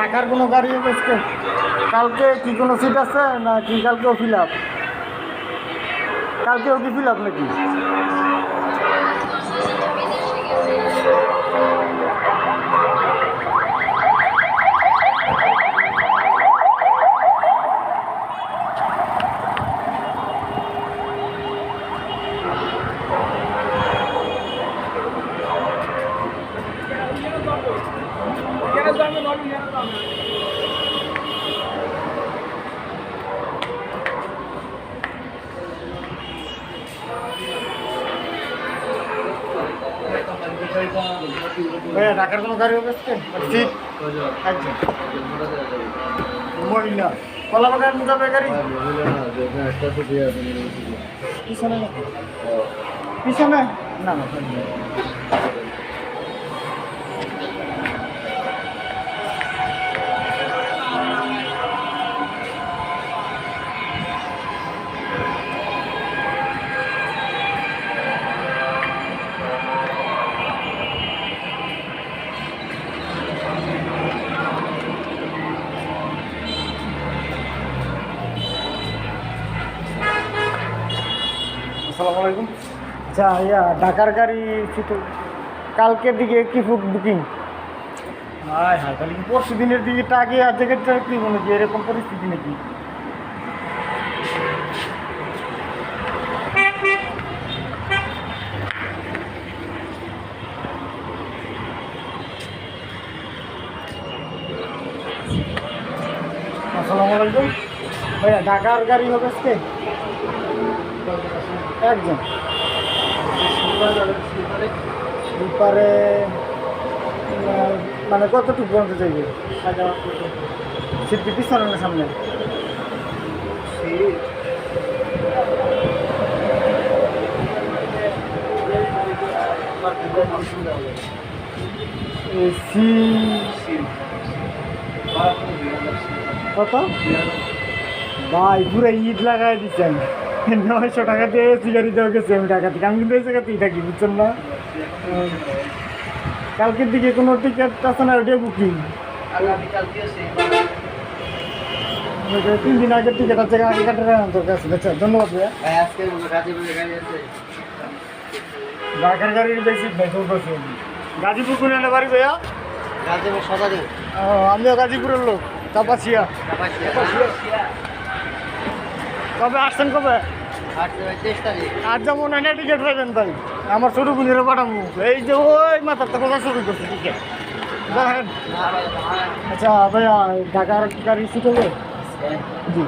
ঢাকার কোনো গাড়ি এসেছে কালকে কি কোনো সিট আছে না কি কালকেও ফিল আপ? কালকেও কি ফিল আপ নাকি? ঢাকার কোনো গাড়ি হবে সিট একজন মহিলা কলা বাগান যাবে গাড়ি পিছনে নাকি পিছনে না না আসসালামু আলাইকুম। আচ্ছা ঢাকার গাড়ি কালকের দিকে কি বুকিং? হ্যাঁ হ্যাঁ তাহলে কি পরশু দিনের দিকে আগে আর জায়গাটা কি মনে কি এরকম পরিস্থিতি নাকি? আসসালামু আলাইকুম ভাইয়া, ঢাকার গাড়ি হবে আজকে একজন স্লিপারে মানে কতটুকু পর্যন্ত চাইবে? সিট পিছনে না সামনে? এসি কত ভাই? পুরো ইট লাগাই দিচ্ছেন, 900 টাকা দিয়ে এসি গাড়ি দেওয়া গেছে আমি টাকা থেকে। আমি কিন্তু এই জায়গাতেই থাকি, বুঝছেন না? কালকের দিকে কোনো টিকিট আছে না? ওটা বুকিং 3 দিন আগের টিকিট আছে, আগে কাটার দরকার আছে। আচ্ছা ধন্যবাদ ভাইয়া। ঢাকার গাড়ির বেশি ভাই বলছি। গাজীপুর কোন এনে বাড়ি ভাইয়া? আমিও গাজীপুরের লোক, কাপাসিয়া। কবে আসছেন? কবে? আর যেমন এনে টিকিট পাইবেন ভাই, আমার ছোটো বোনেরও পাঠাবো। এই যে ওই মাথার তো কথা শুরু করছে টিকিট দেখেন। আচ্ছা ভাইয়া ঢাকার গাড়ি সিট হবে? জি।